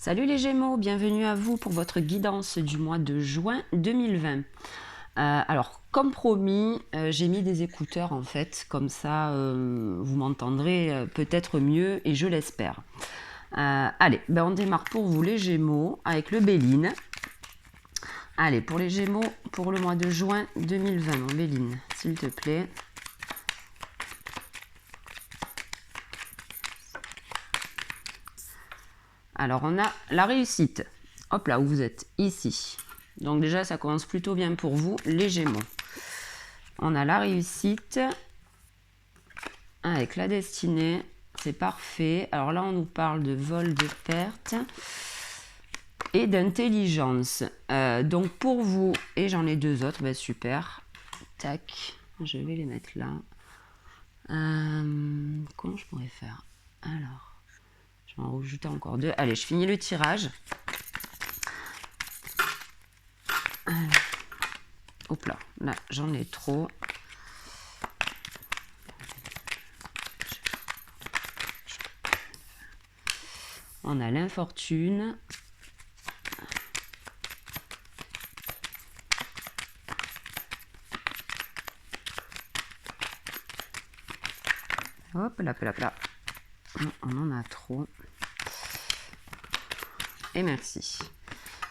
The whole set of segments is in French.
Salut les Gémeaux, bienvenue à vous pour votre guidance du mois de juin 2020. Alors, comme promis, j'ai mis des écouteurs en fait, comme ça vous m'entendrez peut-être mieux et je l'espère. Allez, on démarre pour vous les Gémeaux avec le Béline. Allez, pour les Gémeaux, pour le mois de juin 2020, mon Béline, s'il te plaît. Alors, on a la réussite. Hop là, où vous êtes, ici. Donc déjà, ça commence plutôt bien pour vous, les Gémeaux. On a la réussite avec la destinée. C'est parfait. Alors là, on nous parle de vol de perte et d'intelligence. Donc pour vous, et j'en ai deux autres, super. Tac, je vais les mettre là. Comment je pourrais faire? Alors, je vais en rajouter encore deux. Allez, je finis le tirage. Hop là, j'en ai trop. On a l'infortune. Hop là. On en a trop. Et merci.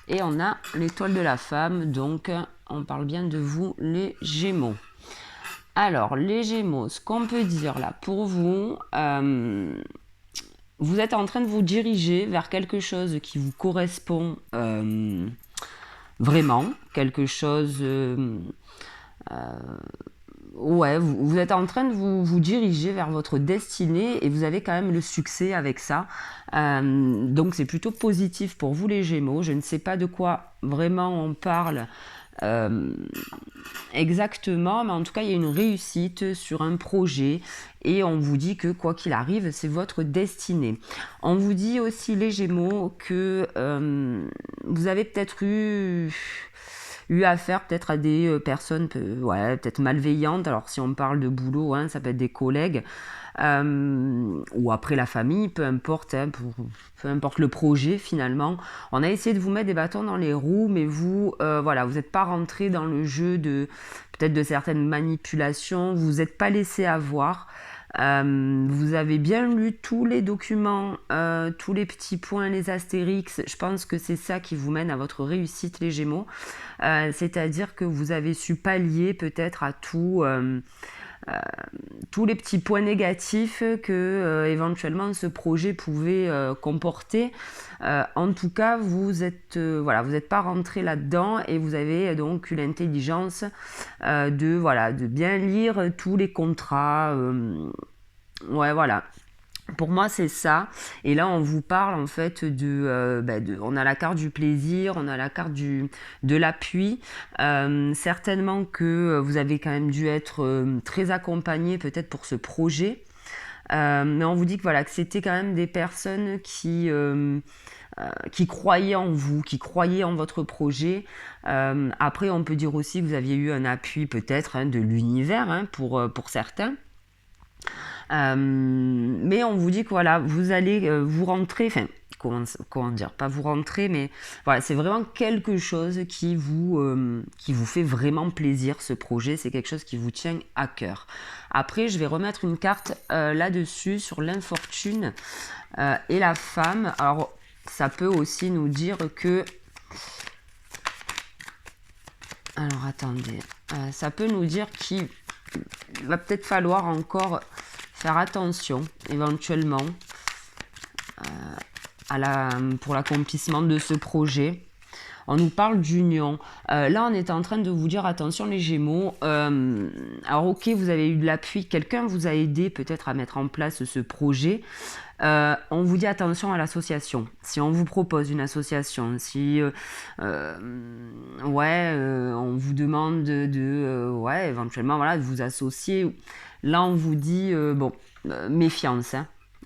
Et on a l'étoile de la femme, donc on parle bien de vous, les Gémeaux. Alors, les Gémeaux, ce qu'on peut dire là pour vous, vous êtes en train de vous diriger vers quelque chose qui vous correspond vraiment, quelque chose... ouais, vous êtes en train de vous diriger vers votre destinée et vous avez quand même le succès avec ça. Donc c'est plutôt positif pour vous les Gémeaux. Je ne sais pas de quoi vraiment on parle exactement, mais en tout cas il y a une réussite sur un projet et on vous dit que quoi qu'il arrive, c'est votre destinée. On vous dit aussi les Gémeaux que vous avez peut-être eu affaire peut-être à des personnes peut-être malveillantes. Alors si on parle de boulot, ça peut être des collègues ou après la famille, peu importe, peu importe le projet finalement. On a essayé de vous mettre des bâtons dans les roues, mais vous vous n'êtes pas rentré dans le jeu de peut-être de certaines manipulations, vous n'êtes pas laissé avoir. Vous avez bien lu tous les documents, tous les petits points, les astérix. Je pense que c'est ça qui vous mène à votre réussite, les Gémeaux. C'est-à-dire que vous avez su pallier peut-être à tous les petits points négatifs que éventuellement ce projet pouvait comporter. En tout cas, vous êtes pas rentré là-dedans et vous avez donc eu l'intelligence de bien lire tous les contrats. Pour moi, c'est ça. Et là, on vous parle en fait on a la carte du plaisir, on a la carte de l'appui. Certainement que vous avez quand même dû être très accompagné peut-être pour ce projet. Mais on vous dit que c'était quand même des personnes qui croyaient en vous, qui croyaient en votre projet. Après, on peut dire aussi que vous aviez eu un appui peut-être de l'univers pour certains. Mais on vous dit que vous allez vous rentrer, comment dire, pas vous rentrer, mais c'est vraiment quelque chose qui vous fait vraiment plaisir, ce projet. C'est quelque chose qui vous tient à cœur. Après, je vais remettre une carte là-dessus sur l'infortune et la femme. Alors, ça peut aussi nous dire que... Alors, attendez. Ça peut nous dire qu'il va peut-être falloir encore faire attention éventuellement pour l'accomplissement de ce projet. On nous parle d'union. Là, on est en train de vous dire attention les Gémeaux. Alors ok, vous avez eu de l'appui, quelqu'un vous a aidé peut-être à mettre en place ce projet. On vous dit attention à l'association. Si on vous propose une association, si on vous demande éventuellement de vous associer, là on vous dit méfiance.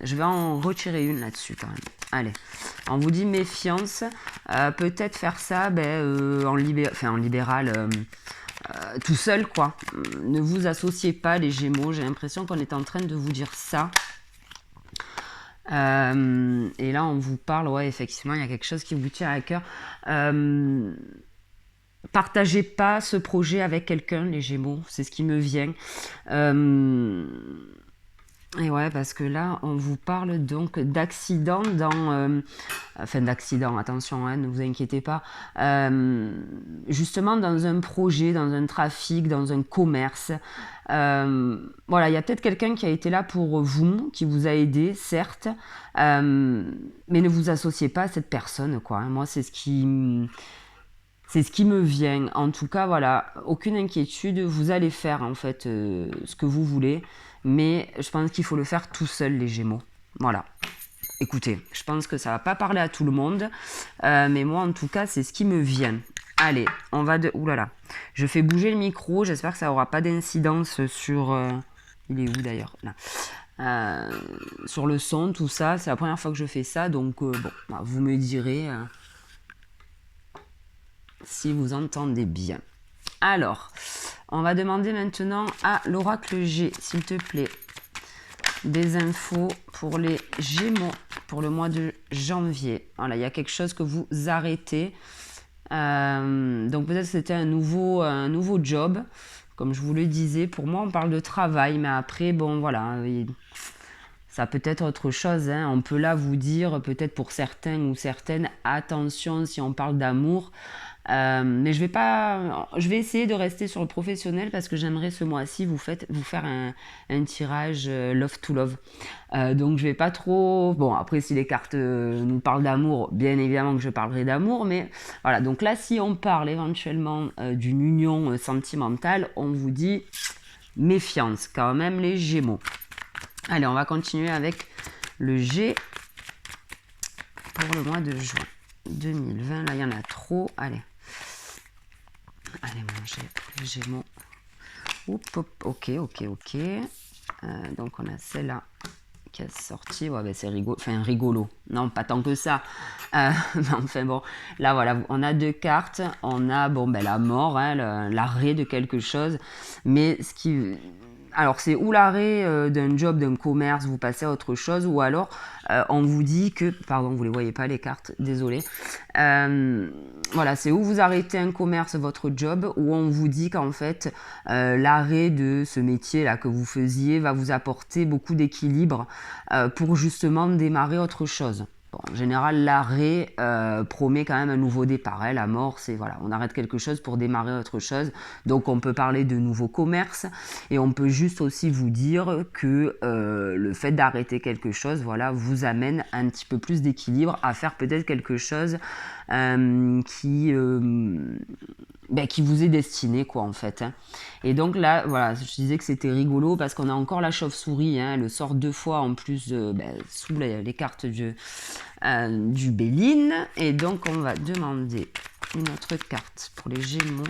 Je vais en retirer une là-dessus quand même. Allez, on vous dit méfiance. Peut-être faire ça en libéral. Tout seul quoi. Ne vous associez pas les Gémeaux. J'ai l'impression qu'on est en train de vous dire ça. Et là, on vous parle, ouais, effectivement, il y a quelque chose qui vous tient à cœur. Partagez pas ce projet avec quelqu'un, les Gémeaux, c'est ce qui me vient. Et ouais, parce que là, on vous parle donc d'accident enfin, d'accident, attention, hein, ne vous inquiétez pas. Justement, dans un projet, dans un trafic, dans un commerce. Voilà, il y a peut-être quelqu'un qui a été là pour vous, qui vous a aidé, certes. Mais ne vous associez pas à cette personne, quoi. Moi, c'est ce qui me vient. En tout cas, voilà, aucune inquiétude. Vous allez faire, en fait, ce que vous voulez. Mais je pense qu'il faut le faire tout seul, les Gémeaux. Voilà. Écoutez, je pense que ça va pas parler à tout le monde. Mais moi, en tout cas, c'est ce qui me vient. Allez, on va de... Ouh là là. Je fais bouger le micro. J'espère que ça aura pas d'incidence sur... Il est où, d'ailleurs? Là. Sur le son, tout ça. C'est la première fois que je fais ça. Donc, bon, vous me direz... si vous entendez bien. Alors, on va demander maintenant à l'oracle G, s'il te plaît, des infos pour les Gémeaux pour le mois de janvier. Voilà, il y a quelque chose que vous arrêtez. Donc peut-être que c'était un nouveau job, comme je vous le disais. Pour moi, on parle de travail, mais après, bon, voilà, ça peut être autre chose. Hein. On peut là vous dire, peut-être pour certains ou certaines, attention si on parle d'amour. Mais je vais essayer de rester sur le professionnel parce que j'aimerais ce mois-ci vous faire un tirage love to love. Donc je vais pas trop... Bon, après si les cartes nous parlent d'amour, bien évidemment que je parlerai d'amour, mais voilà. Donc là, si on parle éventuellement d'une union sentimentale, on vous dit méfiance quand même, les Gémeaux. Allez, on va continuer avec le G pour le mois de juin 2020. Là, il y en a trop. Allez, manger les Gémeaux. Ok. Donc, on a celle-là qui est sortie. Ouais, ben c'est rigolo. Enfin, rigolo. Non, pas tant que ça. Enfin, bon. Là, voilà, on a deux cartes. On a, la mort, hein, l'arrêt de quelque chose. Mais ce qui... Alors, c'est ou l'arrêt d'un job, d'un commerce, vous passez à autre chose, ou alors on vous dit que... Pardon, vous ne les voyez pas, les cartes, désolé. Voilà, c'est où vous arrêtez un commerce, votre job, ou on vous dit qu'en fait, l'arrêt de ce métier-là que vous faisiez va vous apporter beaucoup d'équilibre pour justement démarrer autre chose. Bon, en général, l'arrêt promet quand même un nouveau départ. Hein. La mort, c'est voilà, on arrête quelque chose pour démarrer autre chose. Donc, on peut parler de nouveaux commerces et on peut juste aussi vous dire que le fait d'arrêter quelque chose, voilà, vous amène un petit peu plus d'équilibre à faire peut-être quelque chose qui vous est destiné, quoi, en fait. Hein. Et donc là, voilà, je disais que c'était rigolo parce qu'on a encore la chauve-souris, hein, elle sort deux fois en plus sous les cartes du Béline. Et donc, on va demander une autre carte pour les Gémeaux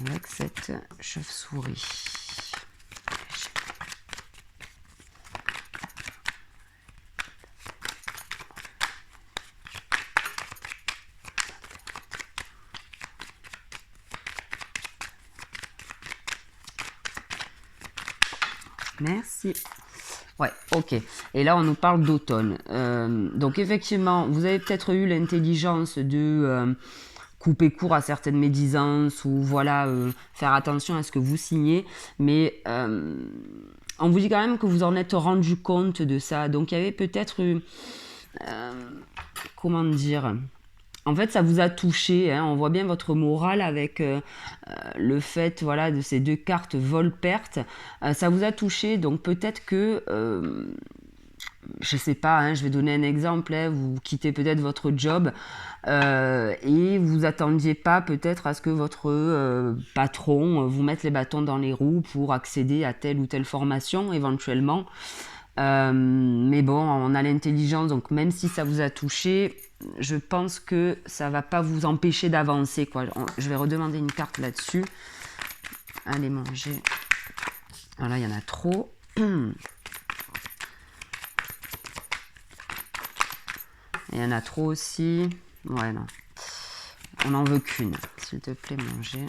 avec cette chauve-souris. Merci. Ouais, ok. Et là, on nous parle d'automne. Donc, effectivement, vous avez peut-être eu l'intelligence de couper court à certaines médisances ou voilà, faire attention à ce que vous signez. Mais on vous dit quand même que vous en êtes rendu compte de ça. Donc, il y avait peut-être... comment dire... En fait, ça vous a touché, hein. On voit bien votre morale avec le fait voilà, de ces deux cartes vol-perte. Ça vous a touché, donc peut-être que, je sais pas, hein, je vais donner un exemple, hein, vous quittez peut-être votre job et vous attendiez pas peut-être à ce que votre patron vous mette les bâtons dans les roues pour accéder à telle ou telle formation éventuellement. Mais bon, on a l'intelligence, donc même si ça vous a touché, je pense que ça va pas vous empêcher d'avancer, quoi. Je vais redemander une carte là-dessus. Allez manger. Voilà, il y en a trop. Il y en a trop aussi. Ouais, non. On n'en veut qu'une. S'il te plaît, manger.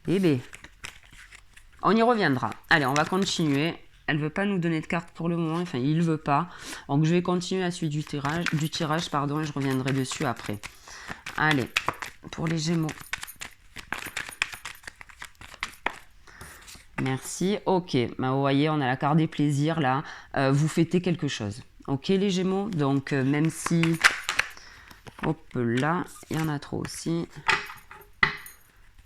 Eh bien, on y reviendra. Allez, on va continuer. Elle ne veut pas nous donner de cartes pour le moment. Enfin, il ne veut pas. Donc, je vais continuer la suite du tirage, pardon, et je reviendrai dessus après. Allez, pour les Gémeaux. Merci. Ok, bah, vous voyez, on a la carte des plaisirs là. Vous fêtez quelque chose. Ok, les Gémeaux. Donc, même si... Hop là, il y en a trop aussi.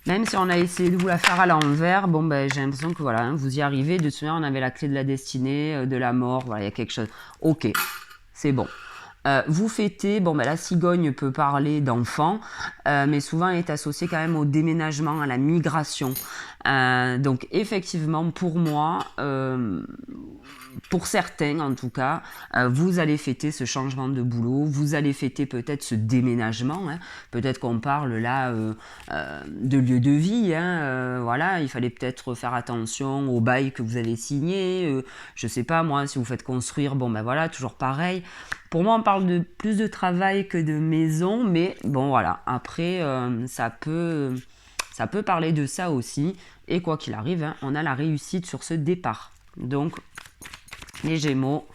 Même si on a essayé de vous la faire à l'envers, bon, ben, j'ai l'impression que voilà, hein, vous y arrivez. De toute manière, on avait la clé de la destinée, de la mort. Voilà, il y a quelque chose. Ok, c'est bon. Vous fêtez, bon ben la cigogne peut parler d'enfants, mais souvent elle est associée quand même au déménagement, à la migration. Donc effectivement pour moi, pour certains en tout cas, vous allez fêter ce changement de boulot, vous allez fêter peut-être ce déménagement, hein. Peut-être qu'on parle là de lieu de vie, hein, voilà, il fallait peut-être faire attention au bail que vous avez signé, je sais pas moi, si vous faites construire, bon ben voilà, toujours pareil. Pour moi, on parle de plus de travail que de maison, mais bon voilà, après ça peut parler de ça aussi, et quoi qu'il arrive, hein, on a la réussite sur ce départ. Donc, les Gémeaux,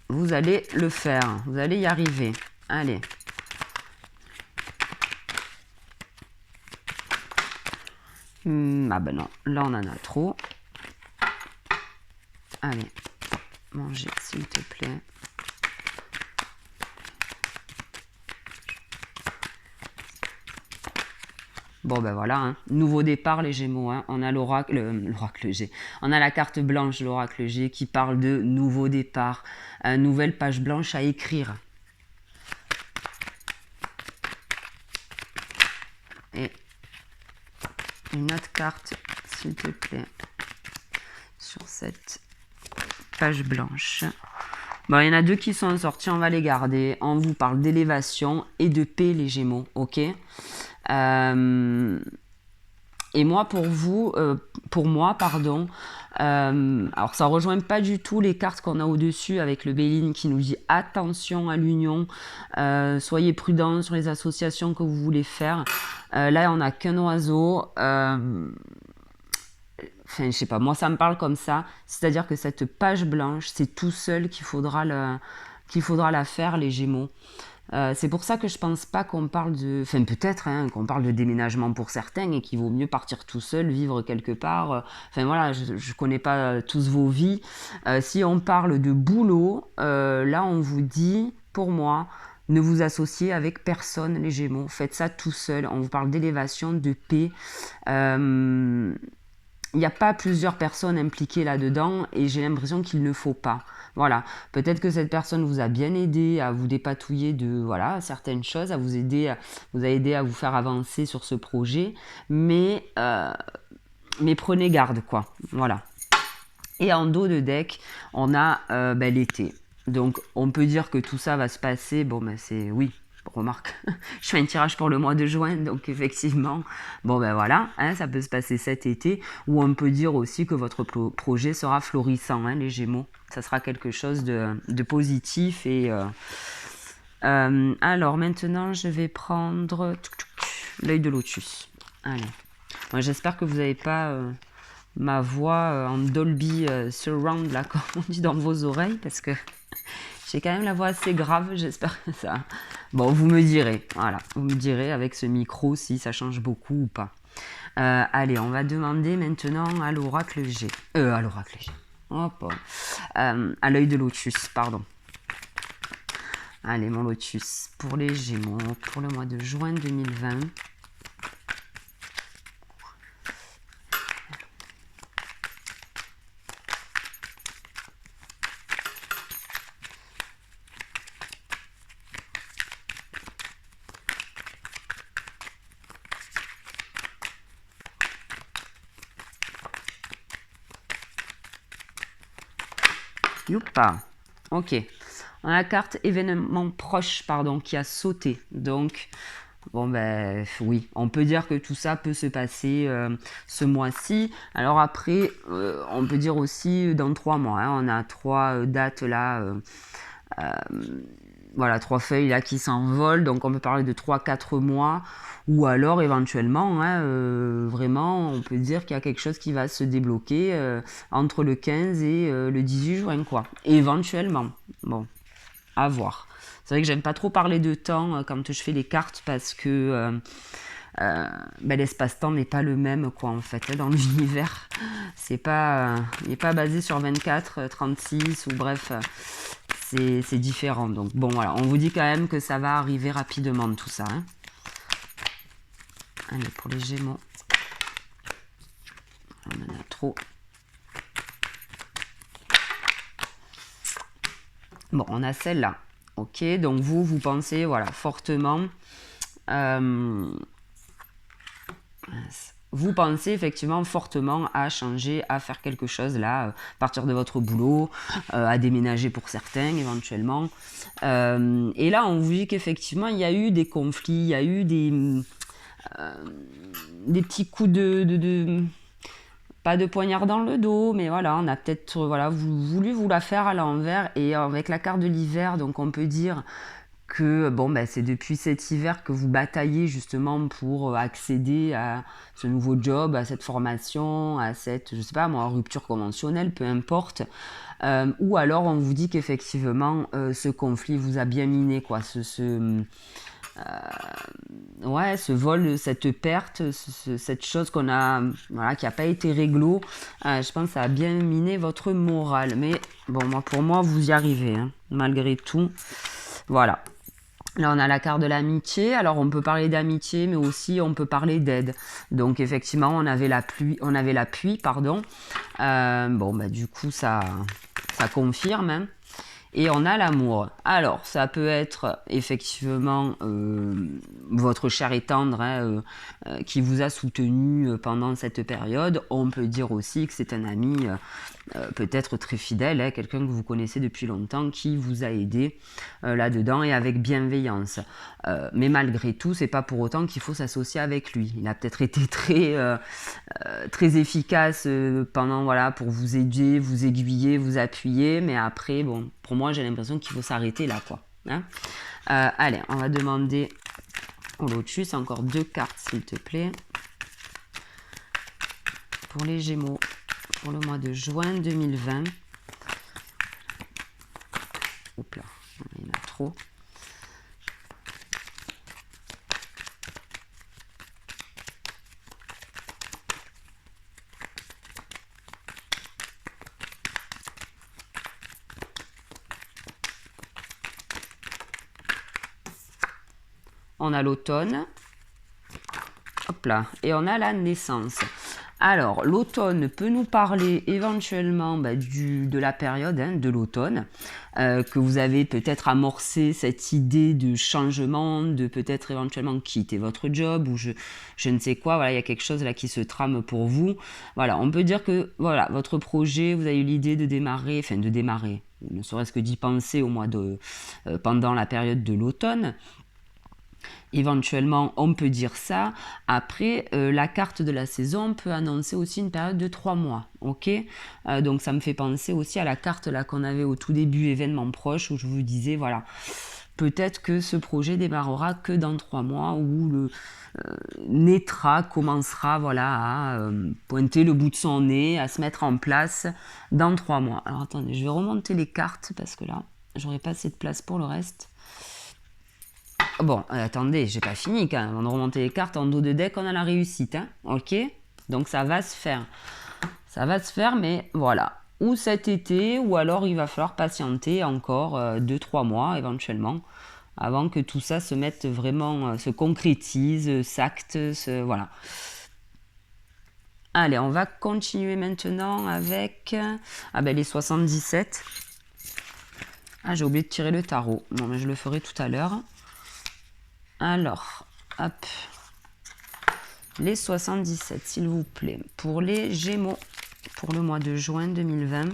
vous allez le faire, vous allez y arriver. Allez. Ah ben non, là on en a trop. Allez, manger s'il te plaît. Bon ben voilà, hein. Nouveau départ les Gémeaux, hein. On a l'oracle G. On a la carte blanche, l'oracle G, qui parle de nouveau départ, nouvelle page blanche à écrire. Et une autre carte, s'il te plaît, sur cette page blanche. Bon, il y en a deux qui sont sortis, on va les garder. On vous parle d'élévation et de paix les Gémeaux, ok. Et moi, pour moi, pardon, alors ça rejoint pas du tout les cartes qu'on a au-dessus avec le Béline qui nous dit attention à l'union, soyez prudents sur les associations que vous voulez faire. Là, on n'a qu'un oiseau. Enfin, je sais pas, moi ça me parle comme ça. C'est-à-dire que cette page blanche, c'est tout seul qu'il faudra la faire, les Gémeaux. C'est pour ça que je pense pas qu'on parle de... Enfin, peut-être hein, qu'on parle de déménagement pour certains et qu'il vaut mieux partir tout seul, vivre quelque part. Enfin, voilà, je connais pas tous vos vies. Si on parle de boulot, là, on vous dit, pour moi, ne vous associez avec personne, les Gémeaux. Faites ça tout seul. On vous parle d'élévation, de paix. Il n'y a pas plusieurs personnes impliquées là-dedans et j'ai l'impression qu'il ne faut pas. Voilà, peut-être que cette personne vous a bien aidé à vous dépatouiller de voilà, certaines choses, vous a aidé à vous faire avancer sur ce projet, mais prenez garde quoi. Voilà. Et en dos de deck, on a l'été. Donc on peut dire que tout ça va se passer, bon ben c'est oui. Remarque, je fais un tirage pour le mois de juin, donc effectivement, bon ben voilà, hein, ça peut se passer cet été, ou on peut dire aussi que votre projet sera florissant, hein, les Gémeaux. Ça sera quelque chose de positif. Et alors maintenant, je vais prendre l'œil de lotus. Allez, bon, j'espère que vous n'avez pas ma voix en Dolby Surround, là, comme on dit dans vos oreilles, parce que j'ai quand même la voix assez grave, j'espère que ça... Bon, vous me direz, voilà, vous me direz avec ce micro si ça change beaucoup ou pas. Allez, on va demander maintenant à l'oracle G. À l'oracle G. Hop, à l'œil de lotus, pardon. Allez, mon lotus, pour les Gémeaux, pour le mois de juin 2020. Youpa. Ok. On a la carte événement proche, pardon, qui a sauté. Donc, bon ben oui, on peut dire que tout ça peut se passer ce mois-ci. Alors après, on peut dire aussi dans 3 mois. Hein, on a 3 dates là voilà, 3 feuilles là qui s'envolent, donc on peut parler de 3-4 mois, ou alors éventuellement, hein, vraiment, on peut dire qu'il y a quelque chose qui va se débloquer entre le 15 et le 18 juin, quoi. Éventuellement, bon, à voir. C'est vrai que j'aime pas trop parler de temps quand je fais les cartes parce que l'espace-temps n'est pas le même, quoi, en fait, hein, dans l'univers. C'est pas, il n'est pas basé sur 24, 36, ou bref, c'est différent. Donc bon, voilà, on vous dit quand même que ça va arriver rapidement, tout ça. Hein. Allez, pour les Gémeaux, on en a trop. Bon, on a celle-là. Ok, donc vous pensez, voilà, fortement... vous pensez effectivement fortement à changer, à faire quelque chose là, à partir de votre boulot, à déménager pour certains éventuellement. Et là, on vous dit qu'effectivement, il y a eu des conflits, il y a eu des petits coups pas de poignard dans le dos, mais voilà, on a peut-être voulu vous la faire à l'envers. Et avec la carte de l'hiver, donc on peut dire que bon, c'est depuis cet hiver que vous bataillez justement pour accéder à ce nouveau job, à cette formation, à cette, je sais pas moi, rupture conventionnelle, peu importe. Ou alors on vous dit qu'effectivement ce conflit vous a bien miné, quoi, ce vol, cette perte, cette chose qu'on a, voilà, qui n'a pas été réglo, je pense que ça a bien miné votre morale. Mais bon, pour moi, vous y arrivez, hein, malgré tout. Voilà. Là, on a la carte de l'amitié. Alors, on peut parler d'amitié, mais aussi on peut parler d'aide. Donc, effectivement, on avait l'appui, pardon. Du coup, ça confirme, hein. Et on a l'amour. Alors, ça peut être effectivement votre cher et tendre, hein, qui vous a soutenu pendant cette période. On peut dire aussi que c'est un ami peut-être très fidèle, hein, quelqu'un que vous connaissez depuis longtemps, qui vous a aidé là-dedans et avec bienveillance. Mais malgré tout, c'est pas pour autant qu'il faut s'associer avec lui. Il a peut-être été très efficace pendant, voilà, pour vous aider, vous aiguiller, vous appuyer, mais après, bon, pour moi, j'ai l'impression qu'il faut s'arrêter là, quoi. Hein. Allez, on va demander au lotus encore 2 cartes, s'il te plaît, pour les Gémeaux, pour le mois de juin 2020. Oups là, il y en a trop. On a l'automne, hop là, et on a la naissance. Alors, l'automne peut nous parler éventuellement de la période, hein, de l'automne, que vous avez peut-être amorcé cette idée de changement, de peut-être éventuellement quitter votre job ou je ne sais quoi. Voilà, il y a quelque chose là qui se trame pour vous. Voilà, on peut dire que voilà, votre projet, vous avez eu l'idée de démarrer, ne serait-ce que d'y penser pendant la période de l'automne. Éventuellement, on peut dire ça. Après, la carte de la saison peut annoncer aussi une période de 3 mois. Ok, donc ça me fait penser aussi à la carte là qu'on avait au tout début, événement proche, où je vous disais, voilà, peut-être que ce projet démarrera que dans 3 mois, où commencera, voilà, à pointer le bout de son nez, à se mettre en place dans 3 mois. Alors attendez, je vais remonter les cartes parce que là, j'aurai pas assez de place pour le reste. Bon, attendez, j'ai pas fini quand même. On a remonté les cartes en dos de deck, on a la réussite, hein. Ok, donc ça va se faire. Ça va se faire, mais voilà. Ou cet été, ou alors il va falloir patienter encore 2-3 mois éventuellement, avant que tout ça se mette vraiment, se concrétise, s'acte, voilà. Allez, on va continuer maintenant avec les 77. Ah, j'ai oublié de tirer le tarot. Non, mais je le ferai tout à l'heure. Alors, hop, les 77, s'il vous plaît, pour les Gémeaux, pour le mois de juin 2020.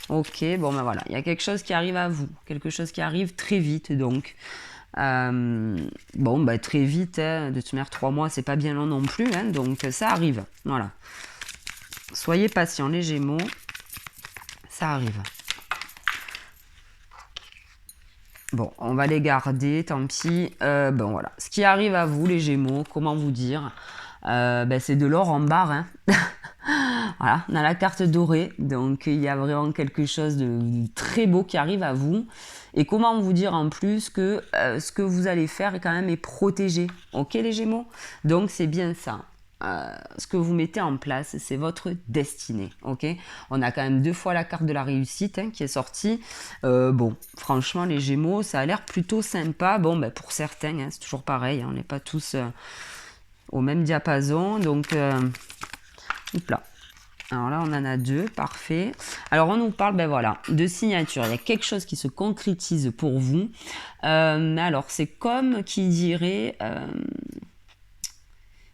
Ok, bon voilà, il y a quelque chose qui arrive à vous, quelque chose qui arrive très vite, donc. Très vite, hein, de toute manière, 3 mois, c'est pas bien long non plus, hein, donc ça arrive, voilà. Soyez patients, les Gémeaux, ça arrive. Bon, on va les garder, tant pis. Bon, voilà. Ce qui arrive à vous, les Gémeaux, comment vous dire, c'est de l'or en barre, hein. Voilà, on a la carte dorée, donc il y a vraiment quelque chose de très beau qui arrive à vous. Et comment vous dire en plus que ce que vous allez faire quand même est protégé, ok les Gémeaux? Donc c'est bien ça. Ce que vous mettez en place, c'est votre destinée, ok? On a quand même 2 fois la carte de la réussite hein, qui est sortie. Bon, franchement les Gémeaux, ça a l'air plutôt sympa. Bon, pour certains, hein, c'est toujours pareil, hein, on n'est pas tous au même diapason, donc hop là. Alors là, on en a 2, parfait. Alors, on nous parle, voilà, de signature. Il y a quelque chose qui se concrétise pour vous. Alors, c'est comme qui dirait,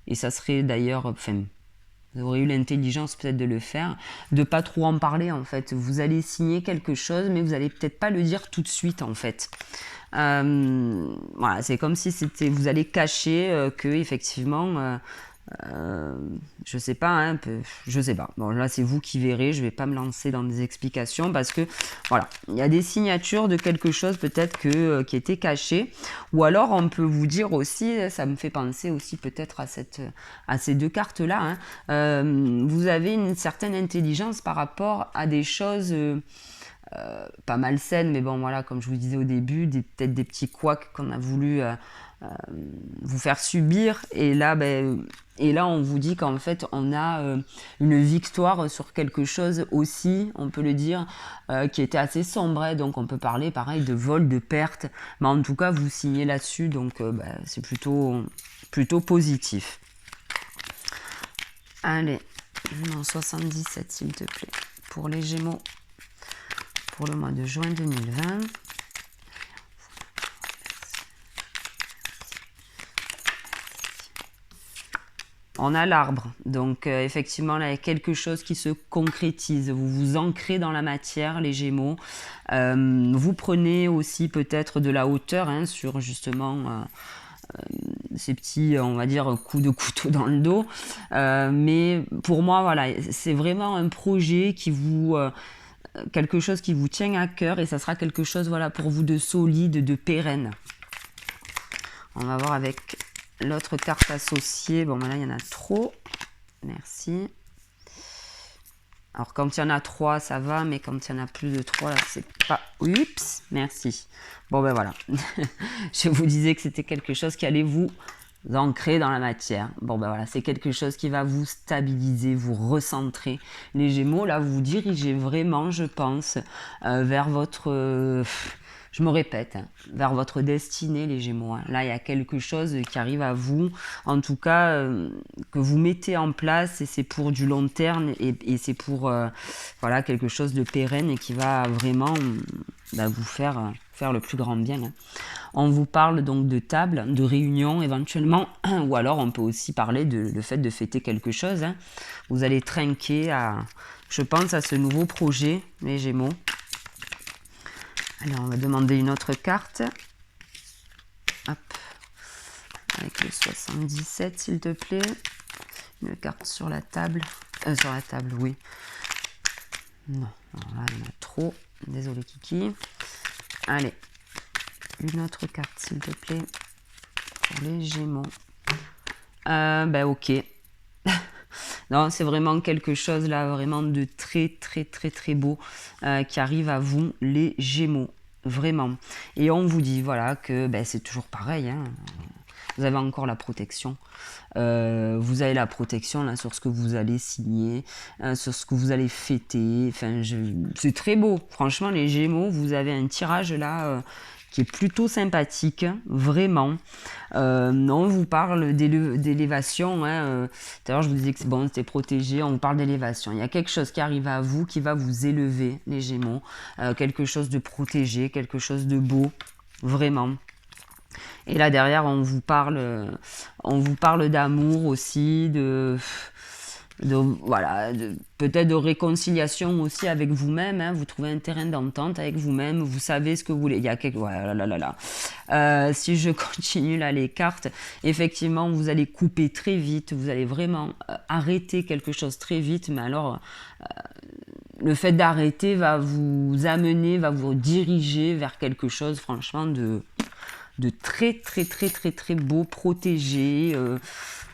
et ça serait d'ailleurs, enfin, vous aurez eu l'intelligence peut-être de le faire, de pas trop en parler en fait. Vous allez signer quelque chose, mais vous allez peut-être pas le dire tout de suite en fait. Voilà, c'est comme si vous allez cacher que effectivement je sais pas, hein, je sais pas. Bon, là, c'est vous qui verrez. Je vais pas me lancer dans des explications parce que, voilà, il y a des signatures de quelque chose peut-être qui était caché. Ou alors, on peut vous dire aussi, ça me fait penser aussi peut-être à ces 2 cartes-là. Hein, vous avez une certaine intelligence par rapport à des choses pas malsaines, mais bon, voilà, comme je vous disais au début, peut-être des petits couacs qu'on a voulu vous faire subir. Et là, on vous dit qu'en fait, on a une victoire sur quelque chose aussi, on peut le dire, qui était assez sombre. Hein. Donc, on peut parler, pareil, de vol, de perte. Mais en tout cas, vous signez là-dessus, donc c'est plutôt positif. Allez, non, 77, s'il te plaît, pour les Gémeaux, pour le mois de juin 2020. On a l'arbre, donc effectivement là il y a quelque chose qui se concrétise, vous vous ancrez dans la matière les Gémeaux, vous prenez aussi peut-être de la hauteur hein, sur justement ces petits on va dire coups de couteau dans le dos, mais pour moi voilà c'est vraiment un projet qui vous... quelque chose qui vous tient à cœur et ça sera quelque chose voilà, pour vous de solide, de pérenne. On va voir avec... l'autre carte associée, bon là il y en a trop, merci. Alors quand il y en a 3 ça va, mais quand il y en a plus de 3 là c'est pas... Oups, merci. Bon voilà, je vous disais que c'était quelque chose qui allait vous ancrer dans la matière. Bon voilà, c'est quelque chose qui va vous stabiliser, vous recentrer. Les Gémeaux, là vous vous dirigez vraiment, je pense, vers votre... je me répète, hein, vers votre destinée, les Gémeaux. Hein. Là, il y a quelque chose qui arrive à vous, en tout cas, que vous mettez en place, et c'est pour du long terme, et c'est pour voilà, quelque chose de pérenne, et qui va vraiment vous faire le plus grand bien. Hein. On vous parle donc de table, de réunion éventuellement, ou alors on peut aussi parler le fait de fêter quelque chose. Hein. Vous allez trinquer je pense, à ce nouveau projet, les Gémeaux. Alors, on va demander une autre carte. Hop. Avec le 77, s'il te plaît. Une carte sur la table. Sur la table, oui. Non, alors là, il y en a trop. Désolé, Kiki. Allez. Une autre carte, s'il te plaît. Pour les Gémeaux. Ok. Non, c'est vraiment quelque chose là, vraiment de très très très très beau qui arrive à vous, les Gémeaux, vraiment. Et on vous dit voilà que c'est toujours pareil, hein. Vous avez encore la protection. Vous avez la protection là sur ce que vous allez signer, sur ce que vous allez fêter. Enfin, c'est très beau. Franchement, les Gémeaux, vous avez un tirage là qui est plutôt sympathique, vraiment. On vous parle d'élévation. Hein, d'ailleurs, je vous disais que c'est bon, c'était protégé. On vous parle d'élévation. Il y a quelque chose qui arrive à vous, qui va vous élever, les Gémeaux. Quelque chose de protégé, quelque chose de beau, vraiment. Et là, derrière, on vous parle d'amour aussi, peut-être de réconciliation aussi avec vous-même, hein. Vous trouvez un terrain d'entente avec vous-même, vous savez ce que vous voulez. Il y a si je continue là les cartes, effectivement vous allez couper très vite, vous allez vraiment arrêter quelque chose très vite, mais alors le fait d'arrêter va vous amener, va vous diriger vers quelque chose, franchement, de très, très, très, très, très beau, protégé.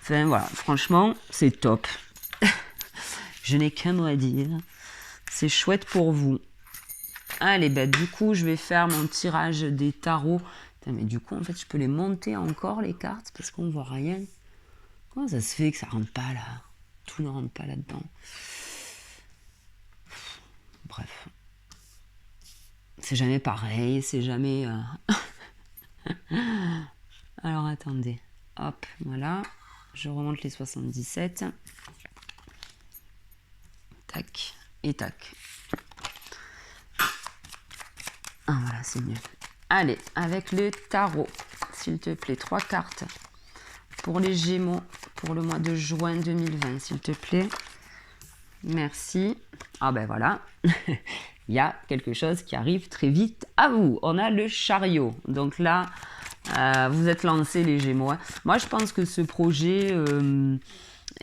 Enfin, voilà, franchement, c'est top. Je n'ai qu'un mot à dire. C'est chouette pour vous. Allez, bah, du coup, je vais faire mon tirage des tarots. Putain, mais du coup, en fait, je peux les monter encore, les cartes, parce qu'on voit rien. Comment ça se fait que ça rentre pas, là? Tout ne rentre pas là-dedans. Bref. C'est jamais pareil, c'est jamais... Alors, attendez. Hop, voilà. Je remonte les 77. Tac et tac. Ah, voilà, c'est mieux. Allez, avec le tarot, s'il te plaît, 3 cartes pour les Gémeaux pour le mois de juin 2020, s'il te plaît. Merci. Ah ben voilà, il y a quelque chose qui arrive très vite à vous. On a le chariot. Donc là, vous êtes lancés les Gémeaux. Moi, je pense que ce projet...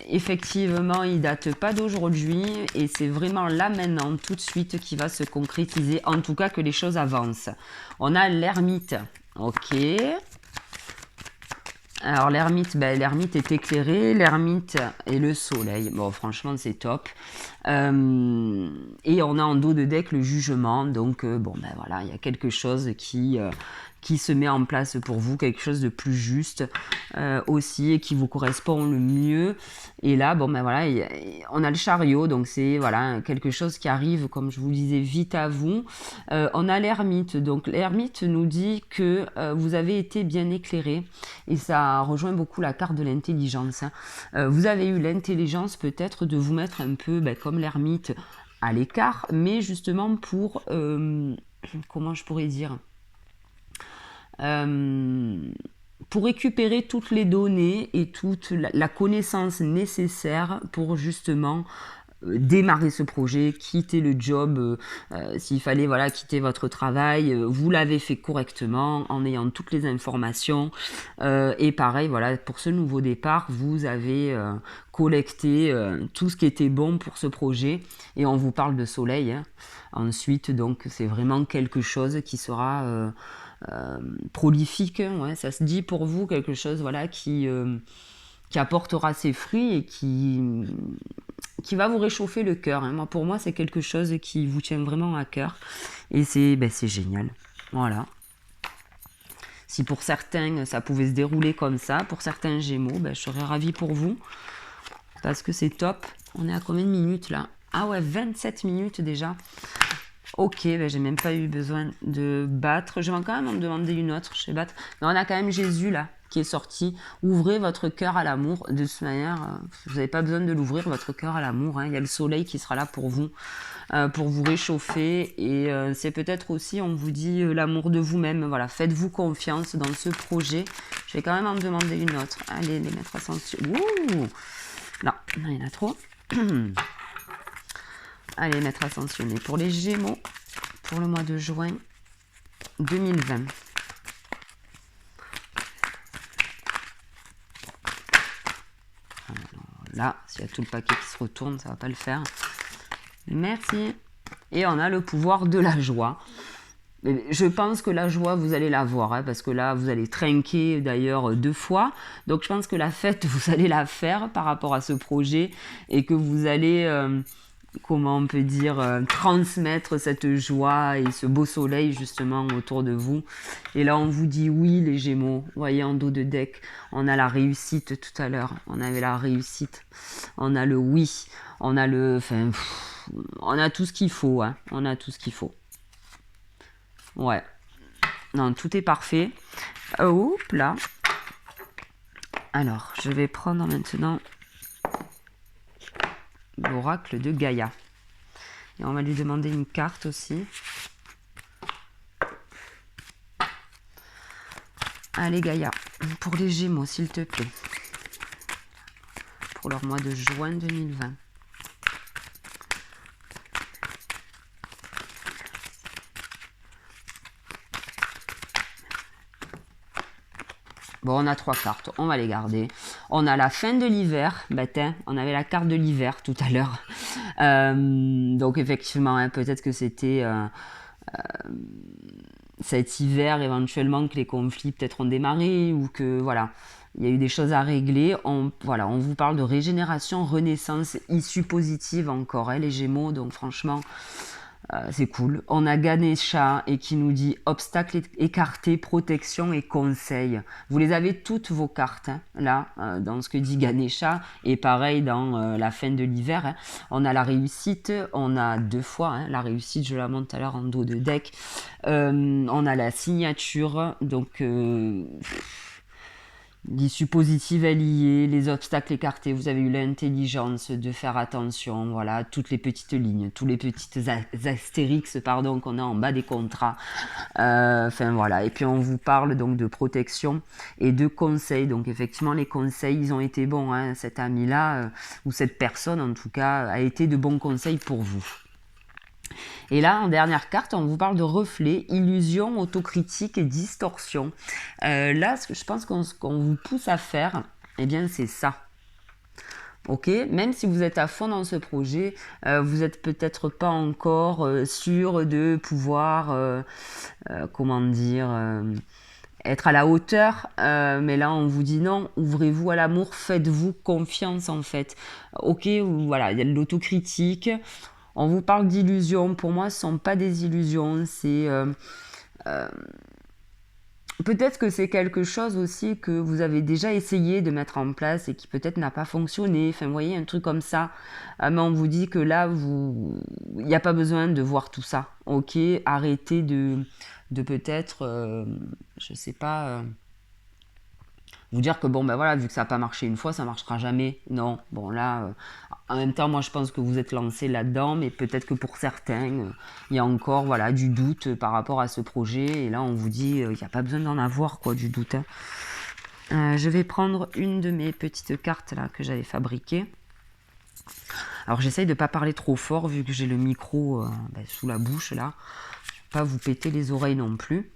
effectivement, il date pas d'aujourd'hui et c'est vraiment là maintenant, tout de suite, qui va se concrétiser. En tout cas, que les choses avancent. On a l'ermite. Ok. Alors l'ermite, ben, l'ermite est éclairé, l'ermite et le soleil. Bon, franchement, c'est top. Et on a en dos de deck le jugement. Donc, bon, ben voilà, il y a quelque chose qui se met en place pour vous, quelque chose de plus juste aussi et qui vous correspond le mieux. Et là, bon, ben voilà, on a le chariot, donc c'est voilà, quelque chose qui arrive, comme je vous disais, vite à vous. On a l'ermite, donc l'ermite nous dit que vous avez été bien éclairé et ça rejoint beaucoup la carte de l'intelligence. Vous avez eu l'intelligence peut-être de vous mettre un peu comme l'ermite à l'écart, mais justement pour, comment je pourrais dire, pour récupérer toutes les données et toute la connaissance nécessaire pour justement démarrer ce projet, quitter le job, s'il fallait voilà, quitter votre travail, vous l'avez fait correctement en ayant toutes les informations et pareil voilà, pour ce nouveau départ vous avez collecté tout ce qui était bon pour ce projet et on vous parle de soleil hein. Ensuite donc c'est vraiment quelque chose qui sera prolifique, ouais, ça se dit pour vous quelque chose voilà qui apportera ses fruits et qui va vous réchauffer le cœur. Hein. Moi, pour moi, c'est quelque chose qui vous tient vraiment à cœur. Et c'est génial. Voilà. Si pour certains, ça pouvait se dérouler comme ça, pour certains Gémeaux, je serais ravie pour vous. Parce que c'est top. On est à combien de minutes là? Ah ouais, 27 minutes déjà. Ok, j'ai même pas eu besoin de battre. Je vais quand même en demander une autre. Je vais battre. Mais on a quand même Jésus là qui est sorti. Ouvrez votre cœur à l'amour. De toute manière, vous n'avez pas besoin de l'ouvrir, votre cœur à l'amour. Hein. Il y a le soleil qui sera là pour vous réchauffer. Et c'est peut-être aussi, on vous dit, l'amour de vous-même. Voilà, faites-vous confiance dans ce projet. Je vais quand même en demander une autre. Allez, les mettre ascension. Ouh non, il y en a trop. Allez, maître ascensionné pour les Gémeaux pour le mois de juin 2020. Alors là, s'il y a tout le paquet qui se retourne, ça va pas le faire. Merci. Et on a le pouvoir de la joie. Je pense que la joie, vous allez la voir, hein, parce que là, vous allez trinquer d'ailleurs 2 fois. Donc, je pense que la fête, vous allez la faire par rapport à ce projet et que vous allez... comment on peut dire, transmettre cette joie et ce beau soleil justement autour de vous. Et là, on vous dit oui, les Gémeaux. Vous voyez, en dos de deck, on a la réussite tout à l'heure. On avait la réussite. On a le oui. On a le... Enfin, on a tout ce qu'il faut. Hein. On a tout ce qu'il faut. Ouais. Non, tout est parfait. Hop là. Alors, je vais prendre maintenant... l'oracle de Gaïa. Et on va lui demander une carte aussi. Allez Gaïa, pour les Gémeaux, s'il te plaît. Pour leur mois de juin 2020. Bon, on a 3 cartes, on va les garder. On a la fin de l'hiver. Bah, on avait la carte de l'hiver tout à l'heure. Donc effectivement, hein, peut-être que c'était cet hiver éventuellement que les conflits peut-être ont démarré ou que voilà, il y a eu des choses à régler. Voilà, on vous parle de régénération, renaissance, issue positive encore, hein, les Gémeaux. Donc franchement, c'est cool. On a Ganesha et qui nous dit obstacle écarté, protection et conseil. Vous les avez toutes vos cartes hein, là dans ce que dit Ganesha et pareil dans la fin de l'hiver. Hein. On a la réussite, on a 2 fois hein, la réussite, je la montre tout à l'heure en dos de deck. On a la signature, donc l'issue positive est liée, les obstacles écartés, vous avez eu l'intelligence de faire attention, voilà, toutes les petites lignes, tous les petites astérix pardon, qu'on a en bas des contrats. Enfin voilà, et puis on vous parle donc de protection et de conseils. Donc effectivement, les conseils, ils ont été bons, hein, cet ami-là, ou cette personne en tout cas, a été de bons conseils pour vous. Et là, en dernière carte, on vous parle de reflet, illusion, autocritique et distorsion. Là, ce que je pense qu'on vous pousse à faire, eh bien, c'est ça. Ok, même si vous êtes à fond dans ce projet, vous n'êtes peut-être pas encore sûr de pouvoir, comment dire, être à la hauteur, mais là on vous dit non, ouvrez-vous à l'amour, faites-vous confiance en fait. Ok, voilà, il y a de l'autocritique. On vous parle d'illusions. Pour moi, ce ne sont pas des illusions. C'est peut-être que c'est quelque chose aussi que vous avez déjà essayé de mettre en place et qui peut-être n'a pas fonctionné. Enfin, vous voyez, un truc comme ça. Mais on vous dit que là, il n'y a pas besoin de voir tout ça. Ok, arrêtez de peut-être, je sais pas. Vous dire que bon ben voilà, vu que ça n'a pas marché une fois, ça marchera jamais. Non, bon là, en même temps, moi je pense que vous êtes lancé là-dedans, mais peut-être que pour certains, il y a encore voilà du doute par rapport à ce projet. Et là, on vous dit, il n'y a pas besoin d'en avoir quoi du doute. Hein. Je vais prendre une de mes petites cartes là que j'avais fabriquées. Alors j'essaye de ne pas parler trop fort vu que j'ai le micro sous la bouche là. Je ne vais pas vous péter les oreilles non plus.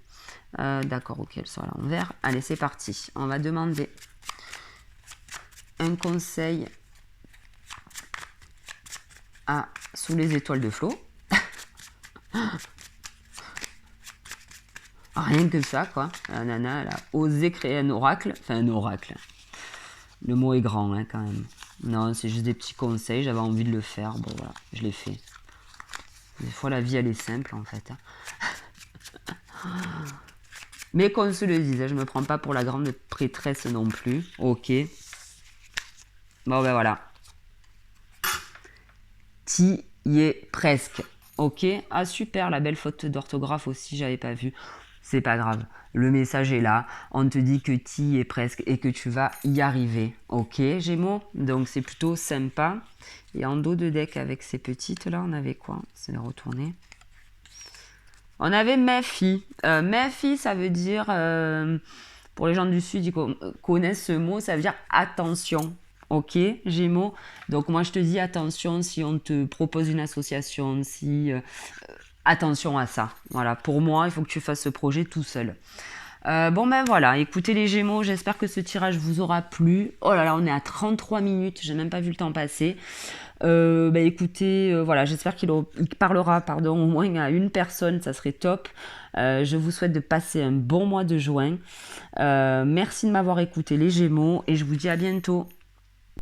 D'accord, ok, elles sont à l'envers. Allez, c'est parti. On va demander un conseil à Sous les étoiles de Flo. Rien que ça, quoi. La nana, elle a osé créer un oracle. Enfin, un oracle. Le mot est grand, hein, quand même. Non, c'est juste des petits conseils. J'avais envie de le faire. Bon, voilà, je l'ai fait. Des fois, la vie, elle est simple, en fait. Mais qu'on se le dise, je me prends pas pour la grande prêtresse non plus. Ok. Bon ben voilà. T'y es presque. Ok. Ah super, la belle faute d'orthographe aussi, j'avais pas vu. C'est pas grave. Le message est là. On te dit que t'y es presque et que tu vas y arriver. Ok, Gémeaux. Donc c'est plutôt sympa. Et en dos de deck avec ces petites là, on avait quoi? C'est de retourner. On avait Méfie. Méfie, ça veut dire, pour les gens du Sud, ils connaissent ce mot, ça veut dire attention. Ok, Gémeaux. Donc moi, je te dis attention si on te propose une association, si attention à ça. Voilà, pour moi, il faut que tu fasses ce projet tout seul. Bon ben voilà, écoutez les Gémeaux, j'espère que ce tirage vous aura plu. Oh là là, on est à 33 minutes, j'ai même pas vu le temps passer. Écoutez, voilà, j'espère qu'il parlera au moins à une personne, ça serait top. Je vous souhaite de passer un bon mois de juin. Merci de m'avoir écouté les Gémeaux et je vous dis à bientôt.